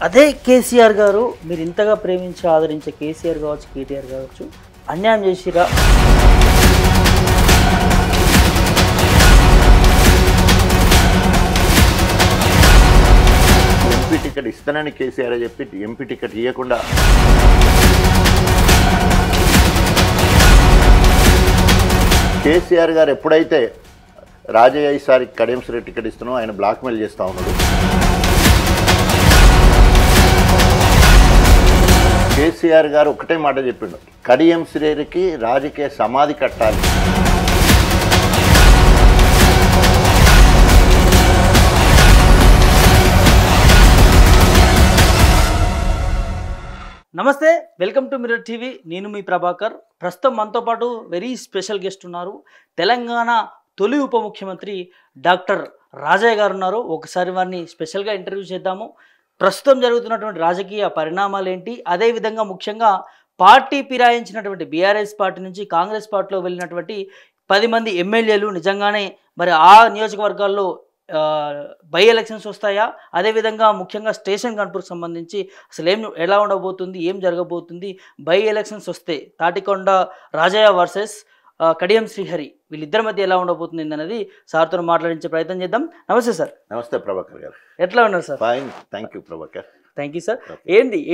అదే కేసీఆర్ గారు మీరు ఇంతగా ప్రేమించి ఆదరించే కేసీఆర్ కావచ్చు, కేటీఆర్ కావచ్చు, అన్యాయం చేసిరా? ఎంపీ టికెట్ ఇస్తానని కేసీఆర్ చెప్పి ఎంపీ టికెట్ ఇవ్వకుండా కేసీఆర్ గారు ఎప్పుడైతే రాజయ్య ఈసారి కడియం శ్రీ టికెట్ ఇస్తున్నాం ఆయన బ్లాక్మెయిల్ చేస్తూ ఉన్నాడు. కేసీఆర్ గారు ఒకటే మాట చెప్పిండు, కడియం శ్రీకి రాజకీయ సమాధి కట్టాలి. నమస్తే, వెల్కమ్ టు మిర్రర్ టీవీ. నేను మీ ప్రభాకర్. ప్రస్తుతం మనతో పాటు వెరీ స్పెషల్ గెస్ట్ ఉన్నారు. తెలంగాణ తొలి ఉప ముఖ్యమంత్రి డాక్టర్ రాజయ్య గారు ఉన్నారు. ఒకసారి వారిని స్పెషల్గా ఇంటర్వ్యూ చేద్దాము. ప్రస్తుతం జరుగుతున్నటువంటి రాజకీయ పరిణామాలు ఏంటి, అదేవిధంగా ముఖ్యంగా పార్టీ ఫిరాయించినటువంటి బీఆర్ఎస్ పార్టీ నుంచి కాంగ్రెస్ పార్టీలో వెళ్ళినటువంటి 10 మంది ఎమ్మెల్యేలు నిజంగానే మరి ఆ నియోజకవర్గాల్లో బై ఎలక్షన్స్ వస్తాయా, అదేవిధంగా ముఖ్యంగా స్టేషన్ కన్పూర్కి సంబంధించి అసలు ఎలా ఉండబోతుంది, ఏం జరగబోతుంది, బై ఎలక్షన్స్ వస్తే తాటికొండ రాజయ్య వర్సెస్ కడియం శ్రీహరి వీళ్ళిద్దరి మధ్య ఎలా ఉండబోతుంది అనేది సార్తో మాట్లాడించే ప్రయత్నం చేద్దాం. నమస్తే సార్. నమస్తే ప్రభాకర్ గారు. ఎట్లా ఉన్నారు sir? Fine, thank you Prabhakar. Thank you sir.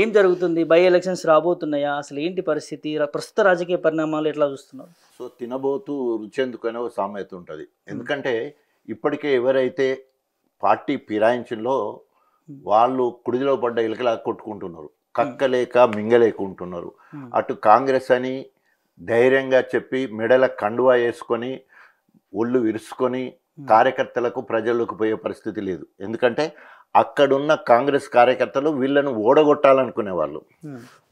ఏం జరుగుతుంది, బై ఎలక్షన్స్ రాబోతున్నాయా, అసలు ఏంటి పరిస్థితి, ప్రస్తుత రాజకీయ పరిణామాలు ఎట్లా చూస్తున్నారు? సో తినబోతూ రుచెందుకు అనే ఒక సామెత ఉంటుంది. ఎందుకంటే ఇప్పటికే ఎవరైతే పార్టీ ఫిరాయించిందో వాళ్ళు కుడిలో పడ్డ ఇలకలా కొట్టుకుంటున్నారు, కక్కలేక మింగలేకుంటున్నారు. అటు కాంగ్రెస్ అని ధైర్యంగా చెప్పి మెడల కండువా వేసుకొని ఒళ్ళు విరుచుకొని కార్యకర్తలకు ప్రజల్లోకి పోయే పరిస్థితి లేదు. ఎందుకంటే అక్కడున్న కాంగ్రెస్ కార్యకర్తలు వీళ్ళను ఓడగొట్టాలనుకునే వాళ్ళు.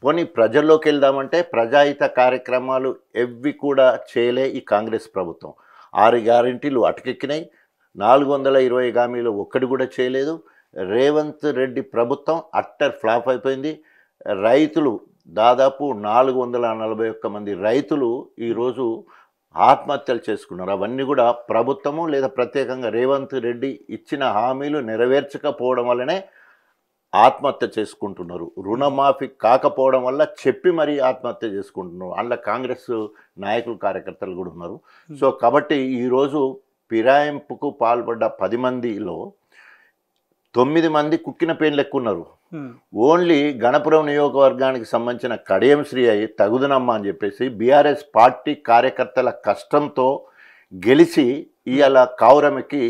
పోనీ ప్రజల్లోకి వెళ్దామంటే ప్రజాహిత కార్యక్రమాలు ఎవ్వి కూడా చేయలే ఈ కాంగ్రెస్ ప్రభుత్వం. 6 గ్యారెంటీలు అటకెక్కినాయి, 420 హామీలు ఒక్కటి కూడా చేయలేదు. రేవంత్ రెడ్డి ప్రభుత్వం అట్టర్ ఫ్లాప్ అయిపోయింది. రైతులు దాదాపు 441 మంది రైతులు ఈరోజు ఆత్మహత్యలు చేసుకున్నారు. అవన్నీ కూడా ప్రభుత్వము లేదా ప్రత్యేకంగా రేవంత్ రెడ్డి ఇచ్చిన హామీలు నెరవేర్చకపోవడం వల్లనే ఆత్మహత్య చేసుకుంటున్నారు. రుణమాఫీ కాకపోవడం వల్ల చెప్పి మరీ ఆత్మహత్య చేసుకుంటున్నారు. అందులో కాంగ్రెస్ నాయకులు కార్యకర్తలు కూడా ఉన్నారు. సో కాబట్టి ఈరోజు ఫిరాయింపుకు పాల్పడ్డ 10 మందిలో 9 మంది కుక్కిన పేర్లు ఎక్కున్నారు. ఓన్లీ గణపురం నియోజకవర్గానికి సంబంధించిన కడియం శ్రీ అయ్యి తగుదనమ్మ అని చెప్పేసి బీఆర్ఎస్ పార్టీ కార్యకర్తల కష్టంతో గెలిచి ఇవాళ కావురమికి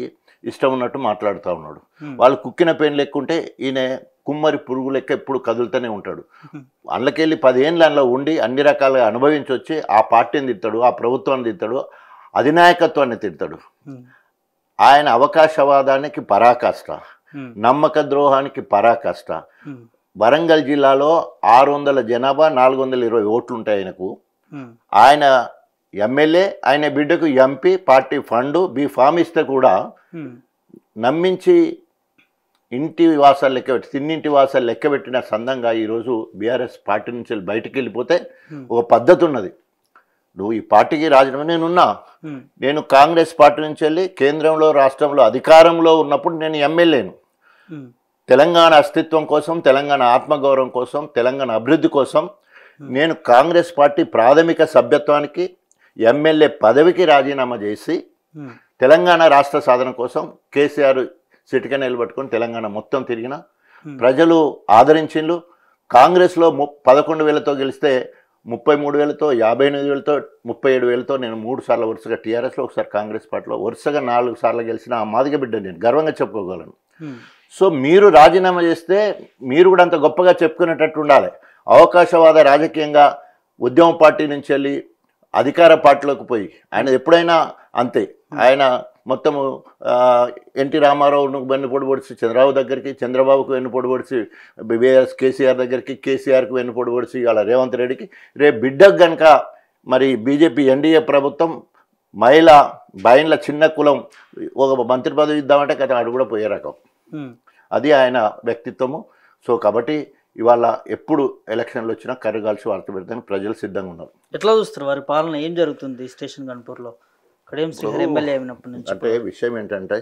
ఇష్టం ఉన్నట్టు మాట్లాడుతూ ఉన్నాడు. వాళ్ళు కుక్కిన పేర్లు ఎక్కుంటే ఈయన కుమ్మరి పురుగు లెక్క ఎప్పుడు కదులుతూనే ఉంటాడు. అందులోకెళ్ళి 10 ఏళ్ళు అందులో ఉండి అన్ని రకాలుగా అనుభవించి వచ్చి ఆ పార్టీని తిడతాడు, ఆ ప్రభుత్వాన్ని తిడతాడు, అధినాయకత్వాన్ని తిడతాడు. ఆయన అవకాశవాదానికి పరాకాష్ట, నమ్మక ద్రోహానికి పరాకాష్ట. వరంగల్ జిల్లాలో 600 జనాభా, 420 ఓట్లు ఉంటాయి ఆయనకు. ఆయన ఎమ్మెల్యే, ఆయన బిడ్డకు MP, party fund B form ఇస్తే కూడా నమ్మించి ఇంటి వాసాలు లెక్కబెట్టి తిన్నింటి వాసాలు లెక్కబెట్టిన సందంగా ఈరోజు బీఆర్ఎస్ పార్టీ నుంచి బయటికి వెళ్ళిపోతే ఒక పద్ధతి ఉన్నది. నువ్వు ఈ పార్టీకి రాజీనామా, నేను కాంగ్రెస్ పార్టీ నుంచి వెళ్ళి కేంద్రంలో రాష్ట్రంలో అధికారంలో ఉన్నప్పుడు నేను ఎమ్మెల్యేను. తెలంగాణ అస్తిత్వం కోసం, తెలంగాణ ఆత్మగౌరవం కోసం, తెలంగాణ అభివృద్ధి కోసం నేను కాంగ్రెస్ పార్టీ ప్రాథమిక సభ్యత్వానికి ఎమ్మెల్యే పదవికి రాజీనామా చేసి తెలంగాణ రాష్ట్ర సాధన కోసం కేసీఆర్ సిటిక నిలబట్టుకొని తెలంగాణ మొత్తం తిరిగిన ప్రజలు ఆదరించిండ్రు. కాంగ్రెస్లో 11,000తో గెలిస్తే 33,000తో, 58,000తో, 37,000తో నేను 3 సార్లు వరుసగా టీఆర్ఎస్లో, ఒకసారి కాంగ్రెస్ పార్టీలో వరుసగా 4 సార్లు గెలిచిన ఆ మాదిగ బిడ్డ నేను గర్వంగా చెప్పుకోగలను. సో మీరు రాజీనామా చేస్తే మీరు కూడా అంత గొప్పగా చెప్పుకునేటట్టు ఉండాలి. అవకాశవాద రాజకీయంగా ఉద్యమ పార్టీ నుంచి వెళ్ళి అధికార పార్టీలోకి పోయి ఆయన ఎప్పుడైనా అంతే. ఆయన మొత్తము ఎన్టీ రామారావును వెన్నుపోటు పొడిచి చంద్రబాబు దగ్గరికి, చంద్రబాబుకు వెన్నుపోటు పొడిచి కేసీఆర్ దగ్గరికి, కేసీఆర్కు వెన్నుపోటు పొడిచి ఇవాళ రేవంత్ రెడ్డికి. రేపు బిడ్డకు కనుక మరి బీజేపీ ఎన్డీఏ ప్రభుత్వం మహిళ బయన్ల చిన్న కులం ఒక మంత్రి పదవి ఇద్దామంటే కదా అడు కూడా పోయే రకం. అది ఆయన వ్యక్తిత్వము. సో కాబట్టి ఇవాళ ఎప్పుడు ఎలక్షన్లు వచ్చినా కర్రగాల్చి వార్త పెడతాను ప్రజలు సిద్ధంగా ఉన్నారు. ఎట్లా చూస్తారు వారి పాలన, ఏం జరుగుతుంది స్టేషన్ కన్పూర్లో? కడియం శ్రీహరి ఎమ్మెల్యే అయినప్పటి నుంచి అంటే విషయం ఏంటంటే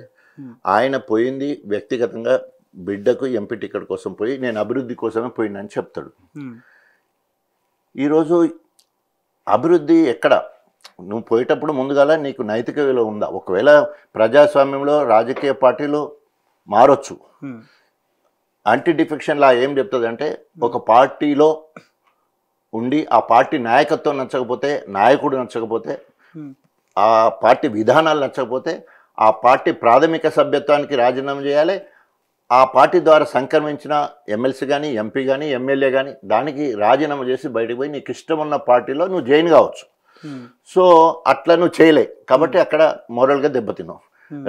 ఆయన పోయింది వ్యక్తిగతంగా బిడ్డకు ఎంపీ టికెట్ కోసం పోయి నేను అభివృద్ధి కోసమే పోయినని చెప్తాడు. ఉమ్, ఈరోజు అభివృద్ధి ఎక్కడ? నువ్వు పోయేటప్పుడు ముందుగాల నీకు నైతిక విలువ ఉందా? ఒకవేళ ప్రజాస్వామ్యంలో రాజకీయ పార్టీలు మారొచ్చు. ఉమ్, యాంటీ డిఫెక్షన్ లా ఏం చెప్తుంది అంటే, ఒక పార్టీలో ఉండి ఆ పార్టీ నాయకత్వం నచ్చకపోతే, నాయకుడు నచ్చకపోతే, ఉమ్, ఆ పార్టీ విధానాలు నచ్చకపోతే ఆ పార్టీ ప్రాథమిక సభ్యత్వానికి రాజీనామా చేయాలి. ఆ పార్టీ ద్వారా సంక్రమించిన ఎమ్మెల్సీ కానీ, ఎంపీ కానీ, ఎమ్మెల్యే కానీ దానికి రాజీనామా చేసి బయటకు పోయి నీకు ఇష్టం ఉన్న పార్టీలో నువ్వు జాయిన్ కావచ్చు. ఉమ్, సో అట్లా నువ్వు చేయలే కాబట్టి అక్కడ మోరల్గా దెబ్బతిన్నావు.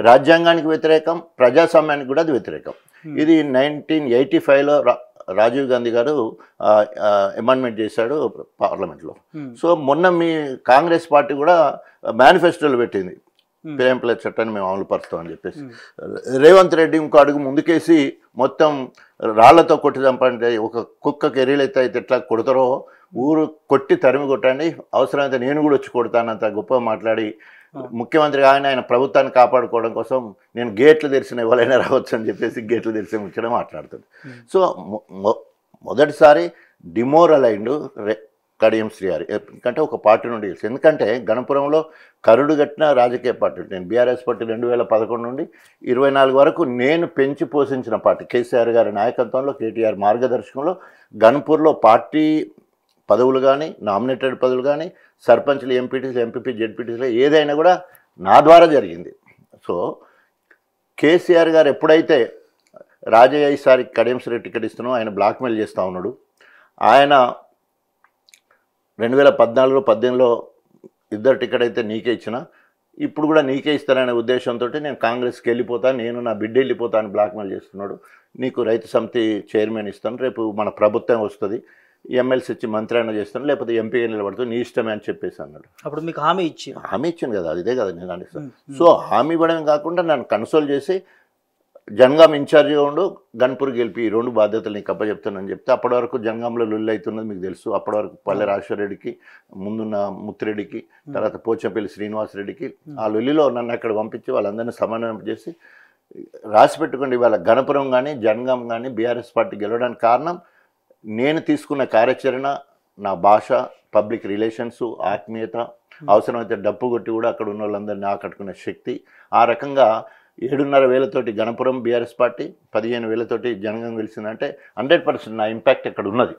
రాజ్యాంగానికి వ్యతిరేకం, ప్రజాస్వామ్యానికి కూడా అది వ్యతిరేకం. ఇది 1985లో రాజీవ్ గాంధీ గారు అమెండ్మెంట్ చేశాడు పార్లమెంట్లో. సో మొన్న మీ కాంగ్రెస్ పార్టీ కూడా మేనిఫెస్టోలో పెట్టింది పిఎంప్ల చట్టాన్ని మేము అమలు పరుస్తామని చెప్పేసి. రేవంత్ రెడ్డి ఇంకో అడుగు ముందుకేసి మొత్తం రాళ్లతో కొట్టి చంపండి, ఒక కుక్కకి ఎరీలైతే అయితే ఎట్లా కొడతారో ఊరు కొట్టి తరిమి కొట్టండి, అవసరమైతే నేను కూడా వచ్చి కొడతానంత గొప్ప మాట్లాడి ముఖ్యమంత్రి ఆయన ప్రభుత్వాన్ని కాపాడుకోవడం కోసం నేను గేట్లు తెరిచిన ఎవరైనా రావచ్చు అని చెప్పేసి గేట్లు తెరిచి ముచ్చడం మాట్లాడుతుంది. సో మొదటిసారి డిమోరల్ అయిండు కడియం శ్రీహరి. ఎందుకంటే ఒక పార్టీ నుండి గెలిచి, ఎందుకంటే గణపురంలో కరుడు కట్టిన రాజకీయ పార్టీ. నేను బీఆర్ఎస్ పార్టీ 2011 నుండి 24 వరకు నేను పెంచి పోషించిన పార్టీ. కేసీఆర్ గారి నాయకత్వంలో, కేటీఆర్ మార్గదర్శకంలో గణపూర్లో పార్టీ పదవులు కానీ, నామినేటెడ్ పదవులు కానీ, సర్పంచ్లు, ఎంపీటీసీలు, ఎంపీపీ, జెడ్పీటీసీలు ఏదైనా కూడా నా ద్వారా జరిగింది. సో కేసీఆర్ గారు ఎప్పుడైతే రాజయ్య ఈసారి కడియం శ్రీ టికెట్ ఇస్తున్నావు, ఆయన బ్లాక్మెయిల్ చేస్తూ ఉన్నాడు. ఆయన 2014లో 18లో ఇద్దరు టికెట్ అయితే నీకే ఇచ్చిన, ఇప్పుడు కూడా నీకే ఇస్తారనే ఉద్దేశంతో నేను కాంగ్రెస్కి వెళ్ళిపోతాను, నేను నా బిడ్డ వెళ్ళిపోతా అని బ్లాక్మెయిల్ చేస్తున్నాడు. నీకు రైతు సమితి చైర్మన్ ఇస్తాను, రేపు మన ప్రభుత్వం వస్తుంది, ఎమ్మెల్సీ ఇచ్చి మంత్రి అయినా చేస్తాను, లేకపోతే ఎంపీగా నిలబడుతుంది, నీ ఇష్టమే అని చెప్పేసి అన్నాడు. అప్పుడు మీకు హామీ ఇచ్చాను కదా, ఇదే కదా నేను అనిస్తాను. సో హామీ ఇవ్వడమే కాకుండా నన్ను కన్సోల్ చేసి జనగాం ఇన్ఛార్జిగా ఉండు, గన్పూర్ గెలిపి, ఈ 2 బాధ్యతలు నీకు అప్పచెప్తానని చెప్తే, అప్పటి వరకు జనగాంలో లొల్లి అవుతున్నది మీకు తెలుసు. అప్పటి వరకు పల్లె రాజశేఖరరెడ్డికి, ముందున్న ముత్తిరెడ్డికి, తర్వాత పోచంపల్లి శ్రీనివాసరెడ్డికి ఆ లొల్లిలో నన్ను అక్కడ పంపించి వాళ్ళందరినీ సమన్వయం చేసి రాసి పెట్టుకోండి. ఇవాళ గణపురం కానీ, జనగాం కానీ బీఆర్ఎస్ పార్టీ గెలవడానికి కారణం నేను తీసుకున్న కార్యాచరణ, నా భాష, పబ్లిక్ రిలేషన్స్, ఆత్మీయత, అవసరమైతే డప్పు కొట్టి కూడా అక్కడ ఉన్న వాళ్ళందరినీ ఆకట్టుకునే శక్తి. ఆ రకంగా 7,500 గణపురం బీఆర్ఎస్ పార్టీ, 15,000 జనగాం గెలిచిందంటే 100% నా ఇంపాక్ట్ అక్కడ ఉన్నది.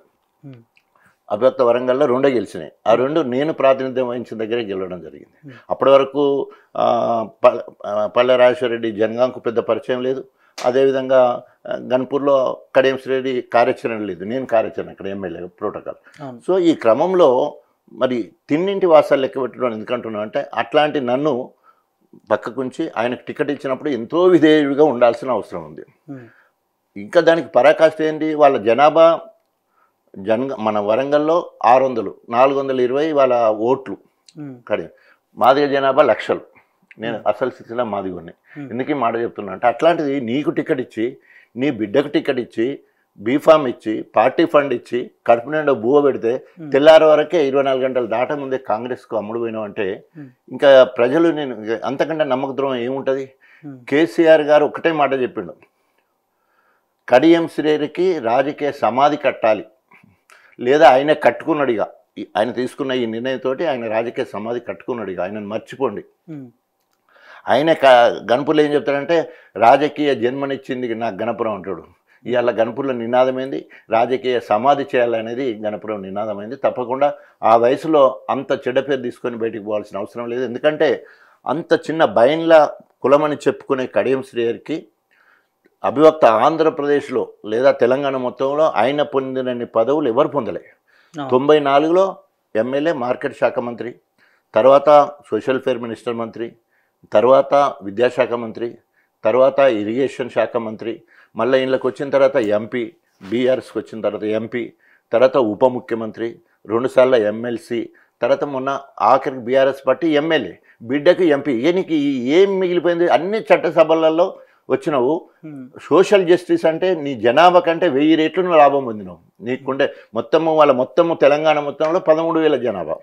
అభ్యర్థి వరంగల్లో 2 గెలిచినాయి. ఆ 2 నేను ప్రాతినిధ్యం వహించిన దగ్గరే గెలవడం జరిగింది. అప్పటి వరకు పల్లె రాజశేఖరరెడ్డి జనగాంకు పెద్ద పరిచయం లేదు. అదేవిధంగా గన్పూర్లో కడియం శ్రీరెడ్డి కార్యాచరణ లేదు, నేను కార్యాచరణ అక్కడ ఎమ్మెల్యే ప్రోటోకాల్. సో ఈ క్రమంలో మరి తిన్నింటి వాసాలు లెక్క పెట్టడం ఎందుకంటున్నాను అంటే, అట్లాంటి నన్ను పక్కకుంచి ఆయనకు టికెట్ ఇచ్చినప్పుడు ఎంతో విధేయుడిగా ఉండాల్సిన అవసరం ఉంది. ఇంకా దానికి పరాకాష్ట ఏంటి, వాళ్ళ జనాభా మన వరంగల్లో 600, 420 వాళ్ళ ఓట్లు కడియం. మాదిగ జనాభా లక్షలు. నేను అసలు స్థితిలో మాదిగుని. ఎందుకు మాట చెప్తున్నా అంటే, అట్లాంటిది నీకు టికెట్ ఇచ్చి, నీ బిడ్డకు టికెట్ ఇచ్చి, బీఫామ్ ఇచ్చి, పార్టీ ఫండ్ ఇచ్చి, కడుపు నిండా బువ్వ పెడితే తెల్లారి వరకే 24 గంటలు దాట ముందే కాంగ్రెస్కు అమ్ముడు పోయినావు అంటే ఇంకా ప్రజలు నేను అంతకంటే నమ్మక ద్రోహం ఏముంటుంది? కేసీఆర్ గారు ఒకటే మాట చెప్పిండు, కడియం శ్రీకి రాజకీయ సమాధి కట్టాలి, లేదా ఆయన కట్టుకున్నాడుగా, ఆయన తీసుకున్న ఈ నిర్ణయంతో ఆయన రాజకీయ సమాధి కట్టుకున్నాడుగా, ఆయనను మర్చిపోండి. ఆయన గణపూర్లో ఏం చెప్తాడంటే, రాజకీయ జన్మనిచ్చింది నాకు గణపురం అంటాడు. ఇవాళ గణపూర్లో నినాదమైంది రాజకీయ సమాధి చేయాలనేది గణపురం నినాదమైంది. తప్పకుండా ఆ వయసులో అంత చెడ్డ పేరు తీసుకొని బయటికి పోవాల్సిన అవసరం లేదు. ఎందుకంటే అంత చిన్న బయన్ల కులమని చెప్పుకునే కడియం శ్రీహరికి అభివక్త ఆంధ్రప్రదేశ్లో లేదా తెలంగాణ మొత్తంలో ఆయన పొందినన్ని పదవులు ఎవరు పొందలే. 94లో ఎమ్మెల్యే, మార్కెట్ శాఖ మంత్రి, తర్వాత సోషల్ ఫేర్ మినిస్టర్ మంత్రి, తర్వాత విద్యాశాఖ మంత్రి, తర్వాత ఇరిగేషన్ శాఖ మంత్రి, మళ్ళీ ఇళ్ళకి వచ్చిన తర్వాత ఎంపీ, బీఆర్ఎస్కి వచ్చిన తర్వాత ఎంపీ, తర్వాత ఉప ముఖ్యమంత్రి, 2 సార్లు ఎమ్మెల్సీ, తర్వాత మొన్న ఆఖరికి బీఆర్ఎస్ పార్టీ ఎమ్మెల్యే, బిడ్డకు ఎంపీ. నీకు ఏం మిగిలిపోయింది? అన్ని చట్టసభలలో వచ్చినావు. సోషల్ జస్టిస్ అంటే నీ జనాభా కంటే 1000 రెట్లు లాభం పొందినావు. నీకుండే మొత్తము తెలంగాణ మొత్తంలో 13,000 జనాభా,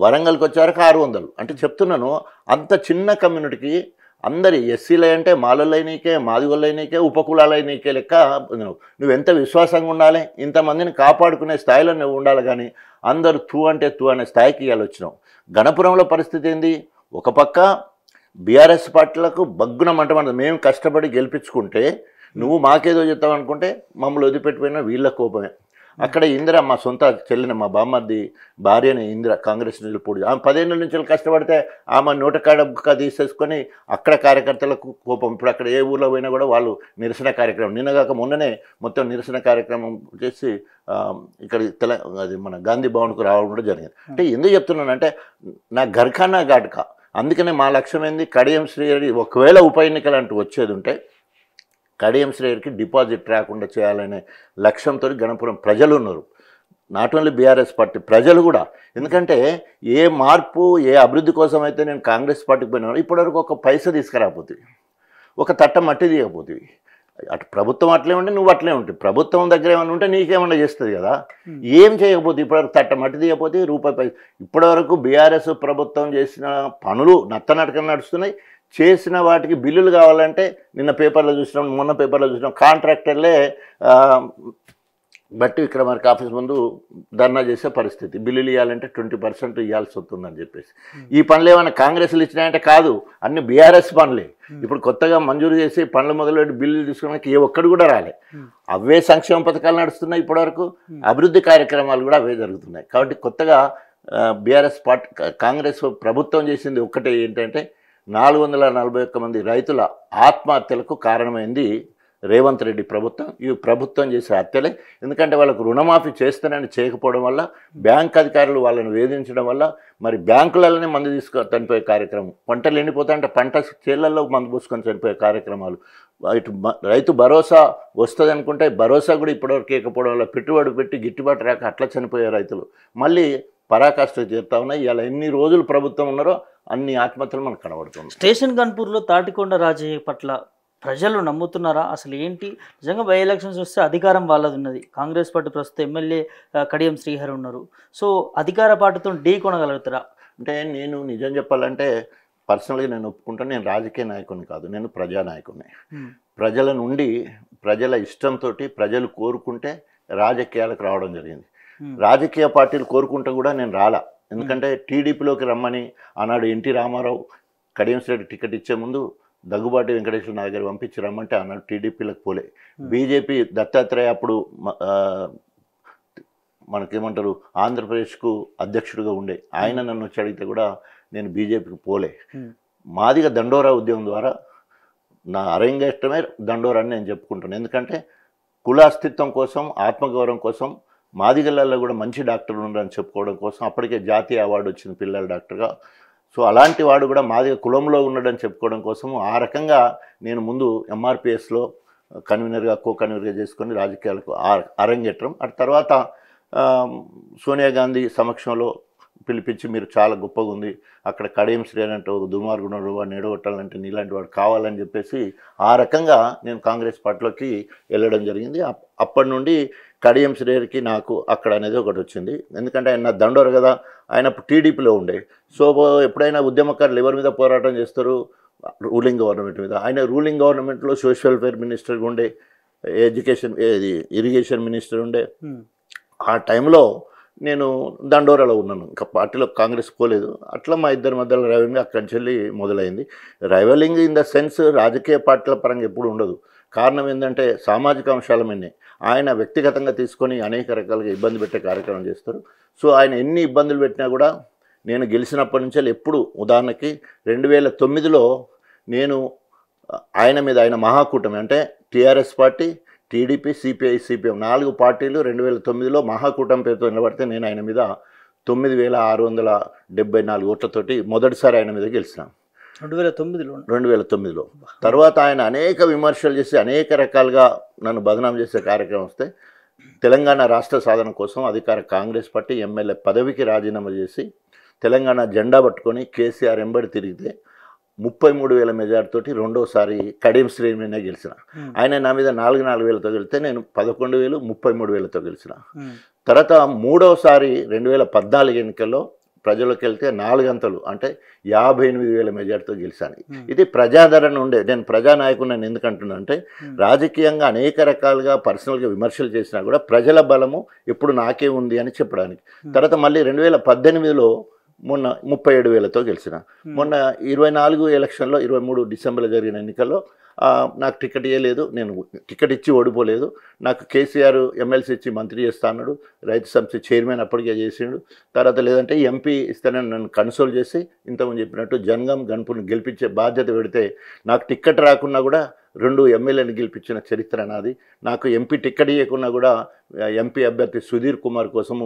వరంగల్కి వచ్చేవరకు 600. అంటే చెప్తున్నాను, అంత చిన్న కమ్యూనిటీకి అందరి ఎస్సీలు అంటే మాలలైనకే, మాదిగోళ్ళైనకే, ఉపకులాలైనకే లెక్క నువ్వు ఎంత విశ్వాసంగా ఉండాలి, ఇంతమందిని కాపాడుకునే స్థాయిలో నువ్వు ఉండాలి. కానీ అందరూ తూ అంటే తూ అనే స్థాయికి ఇవాళ వచ్చినావు. గణపురంలో పరిస్థితి ఏంది? ఒక పక్క బీఆర్ఎస్ పార్టీలకు బగ్గున మంటమంట, మేము కష్టపడి గెలిపించుకుంటే నువ్వు మాకేదో చెప్తావు అనుకుంటే మమ్మల్ని వదిలిపెట్టిపోయినా వీళ్ళ కోపమే. అక్కడ ఇందిర మా సొంత చెల్లిన మా బామ్మది భార్యని ఇందిర కాంగ్రెస్ నిలబడి ఆమె 10 ఏళ్ళ నుంచి కష్టపడితే ఆమె నోటకాడ తీసేసుకొని అక్కడ కార్యకర్తలకు కోపం. ఇప్పుడు అక్కడ ఏ ఊర్లో పోయినా కూడా వాళ్ళు నిరసన కార్యక్రమం, నిన్నగాక మొన్ననే మొత్తం నిరసన కార్యక్రమం చేసి ఇక్కడ అది మన గాంధీ భవన్కు రావడం కూడా జరిగింది. అంటే ఎందుకు చెప్తున్నానంటే నా గర్ఖానా ఘాటుక. అందుకనే మా లక్ష్యం ఏంది, కడియం శ్రీహరి ఒకవేళ ఉప ఎన్నికలు అంటూ వచ్చేది ఉంటే కడియం శ్రేయర్కి డిపాజిట్ రాకుండా చేయాలనే లక్ష్యంతో గణపురం ప్రజలు ఉన్నారు. నాట్ ఓన్లీ బీఆర్ఎస్ పార్టీ ప్రజలు కూడా. ఎందుకంటే ఏ మార్పు ఏ అభివృద్ధి కోసం అయితే నేను కాంగ్రెస్ పార్టీకి పోయినా ఇప్పటివరకు ఒక పైసా తీసుకురాకపోతుంది, ఒక తట్ట మట్టి తీయకపోతుంది. అటు ప్రభుత్వం అట్లే ఉంటే నువ్వు అట్లే ఉంటుంది. ప్రభుత్వం దగ్గర ఏమైనా ఉంటే నీకేమన్నా చేస్తుంది కదా. ఏం చేయకపోతే ఇప్పటివరకు తట్ట మట్టి తీయకపోతే రూపాయి పైసా. ఇప్పటివరకు బీఆర్ఎస్ ప్రభుత్వం చేసిన పనులు నత్తనటకం నడుస్తున్నాయి. చేసిన వాటికి బిల్లులు కావాలంటే నిన్న పేపర్లో చూసినాం, మొన్న పేపర్లో చూసినాం, కాంట్రాక్టర్లే బట్టి విక్రమార్క ఆఫీస్ ముందు ధర్నా చేసే పరిస్థితి. బిల్లులు ఇవ్వాలంటే 20% ఇవ్వాల్సి వస్తుందని చెప్పేసి. ఈ పనులు ఏమైనా కాంగ్రెస్లు ఇచ్చినాయంటే కాదు, అన్ని బీఆర్ఎస్ పనులే. ఇప్పుడు కొత్తగా మంజూరు చేసి పనులు మొదలుపెట్టి బిల్లులు తీసుకోవడానికి ఏ ఒక్కడు కూడా రాలే. అవే సంక్షేమ పథకాలు నడుస్తున్నాయి ఇప్పటివరకు, అభివృద్ధి కార్యక్రమాలు కూడా అవే జరుగుతున్నాయి. కాబట్టి కొత్తగా బీఆర్ఎస్ పార్టీ కాంగ్రెస్ ప్రభుత్వం చేసింది ఒక్కటే ఏంటంటే 441 మంది రైతుల ఆత్మహత్యలకు కారణమైంది రేవంత్ రెడ్డి ప్రభుత్వం. ఈ ప్రభుత్వం చేసే హత్యలే. ఎందుకంటే వాళ్ళకు రుణమాఫీ చేస్తానని చేయకపోవడం వల్ల, బ్యాంక్ అధికారులు వాళ్ళని వేధించడం వల్ల, మరి బ్యాంకులలోనే మందు చనిపోయే కార్యక్రమం, పంటలు ఎండిపోతా అంటే పంట చేళ్లలో మందు పూసుకొని చనిపోయే కార్యక్రమాలు. ఇటు రైతు భరోసా వస్తుంది అనుకుంటే భరోసా కూడా ఇప్పటివరకు ఇవ్వకపోవడం వల్ల పెట్టుబడి పెట్టి గిట్టుబాటు రాక అట్లా చనిపోయే రైతులు మళ్ళీ పరాకాష్ఠ చేరుతా ఉన్నాయి. ఇలా ఎన్ని రోజులు ప్రభుత్వం ఉన్నారో అన్ని ఆత్మహత్యలు మనకు కనబడుతుంది. స్టేషన్ గన్పూర్లో తాటికొండ రాజయ్య పట్ల ప్రజలు నమ్ముతున్నారా? అసలు ఏంటి నిజంగా బై ఎలక్షన్స్ వస్తే అధికారం వాళ్ళది ఉన్నది. కాంగ్రెస్ పార్టీ ప్రస్తుతం ఎమ్మెల్యే కడియం శ్రీహరి ఉన్నారు. సో అధికార పార్టీతో ఢీ కొనగలుగుతారా? అంటే నేను నిజం చెప్పాలంటే పర్సనల్గా నేను ఒప్పుకుంటాను, నేను రాజకీయ నాయకుని కాదు, నేను ప్రజానాయకుని. ప్రజల నుండి ప్రజల ఇష్టంతో ప్రజలు కోరుకుంటే రాజకీయాలకు రావడం జరిగింది. రాజకీయ పార్టీలు కోరుకుంటే కూడా నేను రాలా. ఎందుకంటే టీడీపీలోకి రమ్మని ఆనాడు ఎన్టీ రామారావు కడియం శ్రీహరి టికెట్ ఇచ్చే ముందు దగ్గుబాటి వెంకటేశ్వర నా దగ్గర పంపించి రమ్మంటే ఆనాడు టీడీపీలకు పోలే. బీజేపీ దత్తాత్రేయ అప్పుడు మనకేమంటారు ఆంధ్రప్రదేశ్కు అధ్యక్షుడిగా ఉండే ఆయన నన్ను వచ్చి అడిగితే కూడా నేను బీజేపీకి పోలే. మాదిగా దండోరా ఉద్యమం ద్వారా నా అరంగేష్టమే దండోరా అని నేను చెప్పుకుంటాను. ఎందుకంటే కులాస్తిత్వం కోసం, ఆత్మగౌరవం కోసం, మాదిగలలో కూడా మంచి డాక్టర్లు ఉన్నారని చెప్పుకోవడం కోసం, అప్పటికే జాతీయ అవార్డు వచ్చిన పిల్లల డాక్టర్గా. సో అలాంటి వాడు కూడా మాదిగ కులంలో ఉన్నాడని చెప్పుకోవడం కోసము ఆ రకంగా నేను ముందు ఎంఆర్పిఎస్లో కన్వీనర్గా కన్వీనర్గా చేసుకొని రాజకీయాలకు అరంగేట్రం. అటు తర్వాత సోనియా గాంధీ సమక్షంలో పిలిపించి మీరు చాలా గొప్పగా ఉంది, అక్కడ కడియం శ్రీహరి అంటే ఒక దుర్మార్గుడు, వాడిని ఎడగొట్టాలంటే నీలాంటి వాడు కావాలని చెప్పేసి ఆ రకంగా నేను కాంగ్రెస్ పార్టీలోకి వెళ్ళడం జరిగింది. అప్పటి నుండి కడియం శ్రీహరికి నాకు అక్కడ అనేది ఒకటి వచ్చింది. ఎందుకంటే ఆయన నా దండోరు కదా, ఆయన టీడీపీలో ఉండే. సో ఎప్పుడైనా ఉద్యమకారులు ఎవరి మీద పోరాటం చేస్తారు? రూలింగ్ గవర్నమెంట్ మీద. ఆయన రూలింగ్ గవర్నమెంట్లో సోషల్ వెల్ఫేర్ మినిస్టర్గా ఉండే, ఎడ్యుకేషన్ ఇరిగేషన్ మినిస్టర్ ఉండే. ఆ టైంలో నేను దండోరాలో ఉన్నాను, ఇంకా పార్టీలో కాంగ్రెస్ పోలేదు. అట్లా మా ఇద్దరి మధ్యలో రైవలింగ్ అక్కడి నుంచి వెళ్ళి మొదలైంది. రైవలింగ్ ఇన్ ద సెన్స్ రాజకీయ పార్టీల పరంగా ఎప్పుడు ఉండదు. కారణం ఏంటంటే సామాజిక అంశాల మీదనే ఆయన వ్యక్తిగతంగా తీసుకొని అనేక రకాలుగా ఇబ్బంది పెట్టే కార్యక్రమం చేస్తారు. సో ఆయన ఎన్ని ఇబ్బందులు పెట్టినా కూడా నేను గెలిచినప్పటి నుంచి ఎప్పుడు, ఉదాహరణకి 2009లో నేను ఆయన మీద, ఆయన మహాకూటమి అంటే TRS party, TDP, CPI, CPM 4 పార్టీలు 2009లో మహాకూటమి పేరుతో నిలబడితే నేను ఆయన మీద 9674 ఓట్లతోటి మొదటిసారి ఆయన మీద గెలిచినాను 2009లో. తర్వాత ఆయన అనేక విమర్శలు చేసి అనేక రకాలుగా నన్ను బదనాం చేసే కార్యక్రమం వస్తే తెలంగాణ రాష్ట్ర సాధన కోసం అధికార కాంగ్రెస్ పార్టీ ఎమ్మెల్యే పదవికి రాజీనామా చేసి తెలంగాణ జెండా పట్టుకొని కేసీఆర్ ఎంబడి తిరిగితే 33,000 మెజార్టీతోటి రెండోసారి కడియం శ్రీహరినే గెలిచిన. ఆయన నా మీద 4,000తో గెలిస్తే నేను 11,000, 33,000తో గెలిచిన. తర్వాత మూడోసారి 2014 ఎన్నికల్లో ప్రజలకు వెళ్తే 4 గంటలు అంటే 58,000 మెజార్టీతో గెలిచాను. ఇది ప్రజాదరణ ఉండే. నేను ప్రజానాయకుడిని ఎందుకు అంటున్నా అంటే రాజకీయంగా అనేక రకాలుగా పర్సనల్గా విమర్శలు చేసినా కూడా ప్రజల బలము ఎప్పుడు నాకే ఉంది అని చెప్పడానికి. తర్వాత మళ్ళీ 2018లో మొన్న 37,000తో గెలిచిన. మొన్న 24 ఎలక్షన్లో 23 డిసెంబర్లో జరిగిన ఎన్నికల్లో నాకు టికెట్ ఇవ్వలేదు. నేను టికెట్ ఇచ్చి ఓడిపోలేదు. నాకు కేసీఆర్ ఎమ్మెల్సీ ఇచ్చి మంత్రి చేస్తా అన్నాడు. రైతు సమితి చైర్మన్ అప్పటికే చేసిండు. తర్వాత లేదంటే ఎంపీ ఇస్తానని నన్ను కన్సోల్ చేసి ఇంతకుముందు చెప్పినట్టు జనగాం గణపుని గెలిపించే బాధ్యత పెడితే నాకు టికెట్ రాకున్నా కూడా 2 ఎమ్మెల్యేని గెలిపించిన చరిత్ర నాది. నాకు ఎంపీ టికెట్ ఇవ్వకున్నా కూడా ఎంపీ అభ్యర్థి సుధీర్ కుమార్ కోసము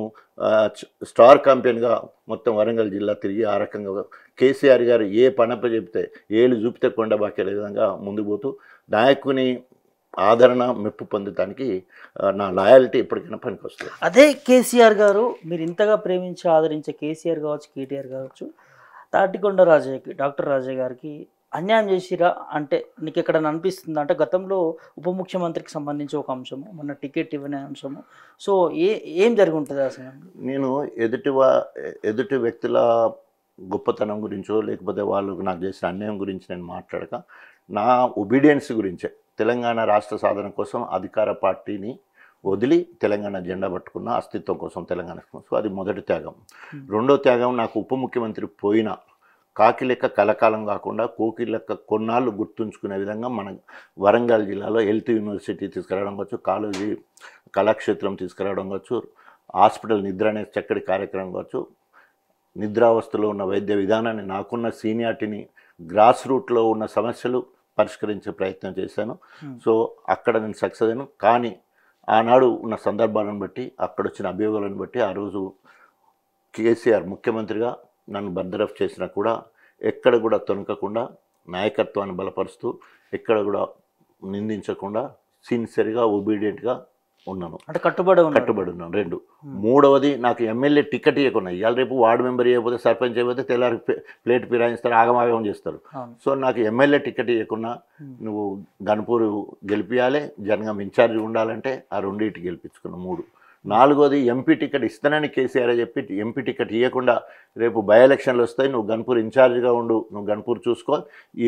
స్టార్ క్యాంపెయిన్గా మొత్తం వరంగల్ జిల్లా తిరిగి ఆ రకంగా కేసీఆర్ గారు ఏ పనప చెప్తే ఏళ్ళు చూపితే కొండ బాకేలే విధంగా ముందుకు పోతూ నాయకుని ఆదరణ మెప్పు పొందటానికి నా లాయాలిటీ ఎప్పటికైనా పనికి వస్తుంది. అదే కేసీఆర్ గారు మీరు ఇంతగా ప్రేమించి ఆదరించే కేసీఆర్ కావచ్చు, కేటీఆర్ కావచ్చు, తాటికొండ రాజయ్యకి, డాక్టర్ రాజయ్య గారికి అన్యాయం చేసిరా అంటే నీకు ఎక్కడన్నా అనిపిస్తుంది? అంటే గతంలో ఉప ముఖ్యమంత్రికి సంబంధించి ఒక అంశము, మొన్న టికెట్ ఇవ్వని అంశము, సో ఏం జరిగి ఉంటుంది అసలు? నేను ఎదుటి వ్యక్తుల గొప్పతనం గురించో లేకపోతే వాళ్ళు నాకు చేసిన అన్యాయం గురించి నేను మాట్లాడక నా ఒబీడియన్స్ గురించే, తెలంగాణ రాష్ట్ర సాధన కోసం అధికార పార్టీని వదిలి తెలంగాణ జెండా పట్టుకున్న అస్తిత్వం కోసం తెలంగాణ. సో అది మొదటి త్యాగం. రెండో త్యాగం, నాకు ఉప ముఖ్యమంత్రి పోయిన కాకి లెక్క కలకాలం కాకుండా కోకి లెక్క కొన్నాళ్ళు గుర్తుంచుకునే విధంగా మన వరంగల్ జిల్లాలో హెల్త్ యూనివర్సిటీ తీసుకురావడం కావచ్చు, కాలేజీ కళాక్షేత్రం తీసుకురావడం కావచ్చు, హాస్పిటల్ నిద్ర అనే చక్కటి కార్యక్రమం కావచ్చు, నిద్రావస్థలో ఉన్న వైద్య విధానాన్ని నాకున్న సీనియారిటీని గ్రాస్ రూట్లో ఉన్న సమస్యలు పరిష్కరించే ప్రయత్నం చేశాను. సో అక్కడ నేను సక్సెస్ అయ్యాను. కానీ ఆనాడు ఉన్న సందర్భాలను బట్టి, అక్కడ వచ్చిన అభియోగాలను బట్టి ఆ రోజు కేసీఆర్ ముఖ్యమంత్రిగా నన్ను బర్దరఫ్ చేసినా కూడా ఎక్కడ కూడా తొనకకుండా నాయకత్వాన్ని బలపరుస్తూ ఎక్కడ కూడా నిందించకుండా సిన్సియర్గా ఒబీడియంట్గా ఉన్నాను. అంటే కట్టుబడి ఉన్నాను. 2, మూడవది, నాకు ఎమ్మెల్యే టికెట్ ఇవ్వకుండా ఇవాళ రేపు వార్డు మెంబర్ ఇవ్వకపోతే సర్పంచ్ అయిపోతే తెల్లారి ప్లేట్ ఫిరాయిస్తారు, ఆగమాగం చేస్తారు. సో నాకు ఎమ్మెల్యే టికెట్ ఇవ్వకుండా నువ్వు గణపూర్ గెలిపించాలి, జనగాం ఇన్ఛార్జ్ ఉండాలంటే ఆ రెండింటి గెలిపించుకున్నా. 3, 4వది ఎంపీ టికెట్ ఇస్తానని కేసీఆర్ చెప్పి ఎంపీ టికెట్ ఇవ్వకుండా రేపు బై ఎలక్షన్లు వస్తాయి, నువ్వు గణపూర్ ఇన్ఛార్జ్గా ఉండు, నువ్వు గణపూర్ చూసుకో,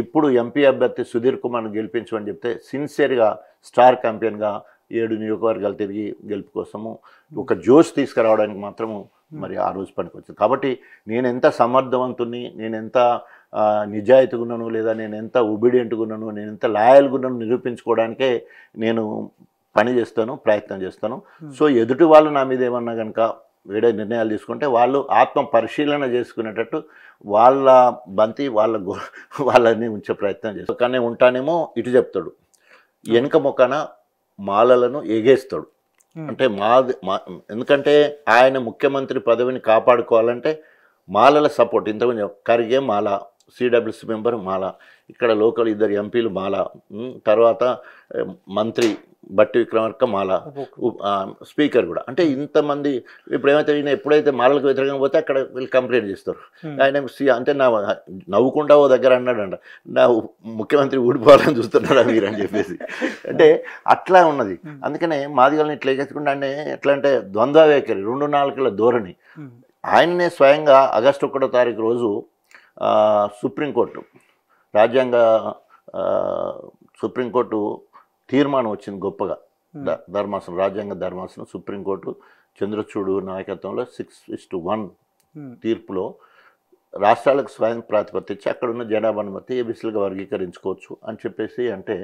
ఇప్పుడు ఎంపీ అభ్యర్థి సుధీర్ కుమార్ను గెలిపించమని చెప్తే సిన్సియర్గా స్టార్ క్యాంపెయిన్గా 7 నియోజకవర్గాలు తిరిగి గెలుపు కోసము ఒక జోష్ తీసుకురావడానికి మాత్రము మరి ఆ రోజు పనికొచ్చింది. కాబట్టి నేను ఎంత సమర్థవంతుని, నేను ఎంత నిజాయితీగా ఉన్నాను, లేదా నేను ఎంత ఒబీడియంట్గా ఉన్నాను, నేను ఎంత లాయల్గా ఉన్నాను నిరూపించుకోవడానికే నేను పని చేస్తాను, ప్రయత్నం చేస్తాను. సో ఎదుటి వాళ్ళు నా మీద ఏమన్నా కనుక వేరే నిర్ణయాలు తీసుకుంటే వాళ్ళు ఆత్మ పరిశీలన చేసుకునేటట్టు వాళ్ళ బంతి వాళ్ళని ఉంచే ప్రయత్నం చేస్తాడు. కానీ ఉంటానేమో ఇటు చెప్తాడు, వెనుక మొక్కన మాలలను ఎగేస్తాడు. అంటే ఎందుకంటే ఆయన ముఖ్యమంత్రి పదవిని కాపాడుకోవాలంటే మాలల సపోర్ట్. ఇంతకుముందు ఖర్గే మాల, సిడబ్ల్యూసీ మెంబర్ మాల, ఇక్కడ లోకల్ 2 ఎంపీలు మాల, తర్వాత మంత్రి బట్టి విక్రమార్క మాల, స్పీకర్ కూడా. అంటే ఇంతమంది ఇప్పుడు ఏమైతే ఈయన ఎప్పుడైతే మాలలకు వ్యతిరేకంగా పోతే అక్కడ వీళ్ళు కంప్లైంట్ చేస్తారు. ఆయన అంటే నవ్వుకుంటా ఓ దగ్గర అన్నాడంట, నా ముఖ్యమంత్రి ఊడిపోవాలని చూస్తున్నాడా మీరు అని చెప్పేసి. అంటే అట్లా ఉన్నది. అందుకనే మాదిగల్ని ఇట్లా ఎగేసుకుంటా అంటే ఎట్లా అంటే ద్వంద్వ వైఖరి, 2 నాలుకల ధోరణి. ఆయననే స్వయంగా ఆగస్టు 1వ తారీఖు రోజు సుప్రీంకోర్టు సుప్రీంకోర్టు తీర్మానం వచ్చింది గొప్పగా. ధర్మాసనం, రాజ్యాంగ ధర్మాసనం, సుప్రీంకోర్టు చంద్రచూడు నాయకత్వంలో 6:1 తీర్పులో రాష్ట్రాలకు స్వయం ప్రాతిపత్తి ఇచ్చి అక్కడ ఉన్న జనాభాను బట్టి ఏబీసీలుగా వర్గీకరించుకోవచ్చు అని చెప్పేసి అంటే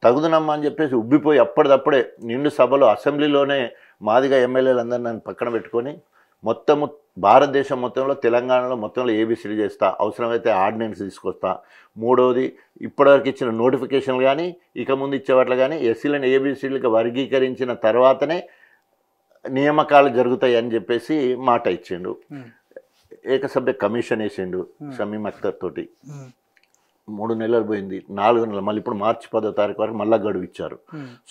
తగుదనమ్మా అని చెప్పేసి ఉబ్బిపోయి అప్పటిదప్పుడే నిండు సభలో అసెంబ్లీలోనే మాదిగా ఎమ్మెల్యేలందరినీ నన్ను పక్కన పెట్టుకొని మొత్తము భారతదేశం మొత్తంలో తెలంగాణలో మొత్తంలో ఏబీసీలు చేస్తా, అవసరమైతే ఆర్డినెన్స్ తీసుకొస్తా. 3వది, ఇప్పటివరకు ఇచ్చిన నోటిఫికేషన్లు కానీ ఇక ముందు ఇచ్చేవాట్లు కానీ ఎస్సీలను ఏబీసీలుగా వర్గీకరించిన తర్వాతనే నియామకాలు జరుగుతాయి అని చెప్పేసి మాట ఇచ్చిండు. ఏకసభ్య కమిషన్ వేసిండు షమీమ్ అఖ్తర్ తోటి. 3 నెలలు పోయింది, 4 నెలలు, మళ్ళీ ఇప్పుడు మార్చి 10వ తారీఖు వరకు మళ్ళీ గడువు ఇచ్చారు.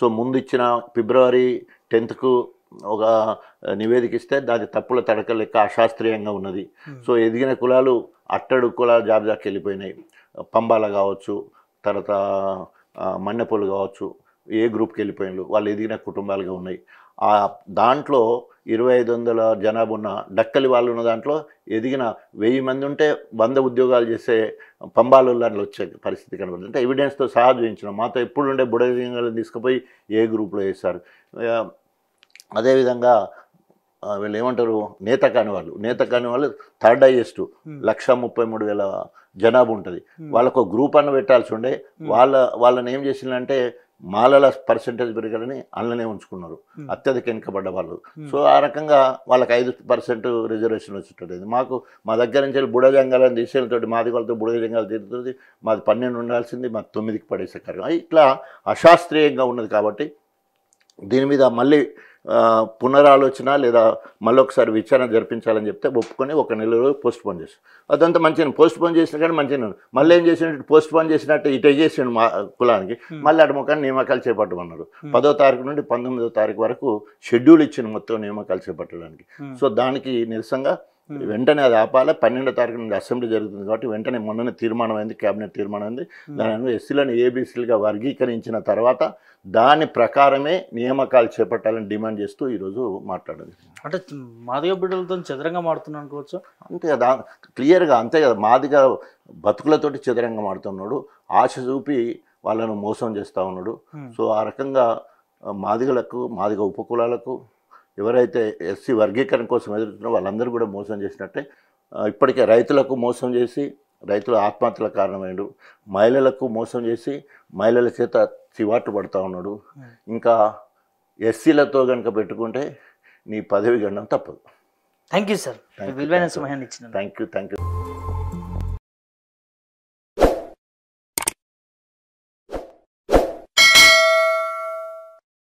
సో ముందు ఇచ్చిన ఫిబ్రవరి 10th ఒక నివేదిక ఇస్తే దాని తప్పుల తడక లెక్క అశాస్త్రీయంగా ఉన్నది. సో ఎదిగిన కులాలు అట్టడు కులాల జాబితాకి వెళ్ళిపోయినాయి. పంబాల కావచ్చు, తర్వాత మన్నెపూలు కావచ్చు, ఏ గ్రూప్కి వెళ్ళిపోయినారు, వాళ్ళు ఎదిగిన కుటుంబాలుగా ఉన్నాయి. దాంట్లో 2500 జనాభా ఉన్న డక్కలి వాళ్ళు ఉన్న దాంట్లో ఎదిగిన 1000 మంది ఉంటే 100 ఉద్యోగాలు చేసే పంబాలలో వచ్చే పరిస్థితి కనబడుతుంది. అంటే ఎవిడెన్స్తో సహా చూపించినాం. మాతో ఎప్పుడు ఉండే బుడగలింగాలను తీసుకుపోయి ఏ గ్రూప్లో వేశారు. అదేవిధంగా వీళ్ళు ఏమంటారు, నేత కాని వాళ్ళు థర్డ్ హైయెస్ట్ 1,33,000 జనాభా ఉంటుంది. వాళ్ళకు గ్రూప్ అన్న పెట్టాల్సి ఉండే, వాళ్ళని ఏం చేసిందంటే మాలల పర్సెంటేజ్ పెరగాలని అందులోనే ఉంచుకున్నారు, అత్యధిక వెనుకబడ్డ వాళ్ళు. సో ఆ రకంగా వాళ్ళకి 5% రిజర్వేషన్ వచ్చేటది. మా దగ్గర నుంచి బుడజంగాలను తీసేతోటి మాది వాళ్ళతో బుడజంగాలు తీరుతుంది, మాది 12 ఉండాల్సింది, మాది 9కి పడేసే కార్యక్రమం. ఇట్లా అశాస్త్రీయంగా ఉన్నది. కాబట్టి దీని మీద మళ్ళీ పునరాలోచన లేదా మళ్ళొకసారి విచారణ జరిపించాలని చెప్తే ఒప్పుకొని 1 నెల రోజులు పోస్ట్ పోన్ చేస్తాం. అదంతా మంచిగా పోస్ట్ పోన్ చేసినా కానీ మంచిగా మళ్ళీ ఏం చేసినట్టు పోస్ట్ పోన్ చేసినట్టు ఇటు చేసిండు మా కులానికి. మళ్ళీ అటు ముఖాన్ని నియామకాలు చేపట్టమన్నారు. 10వ తారీఖు నుండి 19వ తారీఖు వరకు షెడ్యూల్ ఇచ్చింది మొత్తం నియామకాలు చేపట్టడానికి. సో దానికి నిరసనగా వెంటనే అది ఆపాలి. 12వ తారీఖు నుండి అసెంబ్లీ జరుగుతుంది కాబట్టి వెంటనే మొన్ననే తీర్మానం అయింది, క్యాబినెట్ తీర్మానం అయింది. దాని ఎస్సీలను ఏబీసీలుగా వర్గీకరించిన తర్వాత దాని ప్రకారమే నియామకాలు చేపట్టాలని డిమాండ్ చేస్తూ ఈరోజు మాట్లాడింది. అంటే మాదిగ బిడ్డలతో చదరంగా మాడుతున్నాను అనుకోవచ్చు. అంతే కదా, క్లియర్గా అంతే కదా. మాదిగ బతుకులతోటి చదరంగా మాడుతున్నాడు, ఆశ చూపి వాళ్ళను మోసం చేస్తూ ఉన్నాడు. సో ఆ రకంగా మాదిగ ఉపకులాలకు ఎవరైతే ఎస్సీ వర్గీకరణ కోసం ఎదురుతున్నారో వాళ్ళందరూ కూడా మోసం చేసినట్టే. ఇప్పటికే రైతులకు మోసం చేసి రైతుల ఆత్మహత్యల కారణమైండు, మహిళలకు మోసం చేసి మహిళల చేత చివాట్లు పడుతూ ఉన్నాడు. ఇంకా ఎస్సీలతో కనుక పెట్టుకుంటే నీ పదవి గండం తప్పదు. థ్యాంక్ యూ సార్, విలువైన సమయాన్ని ఇచ్చిన. Thank you.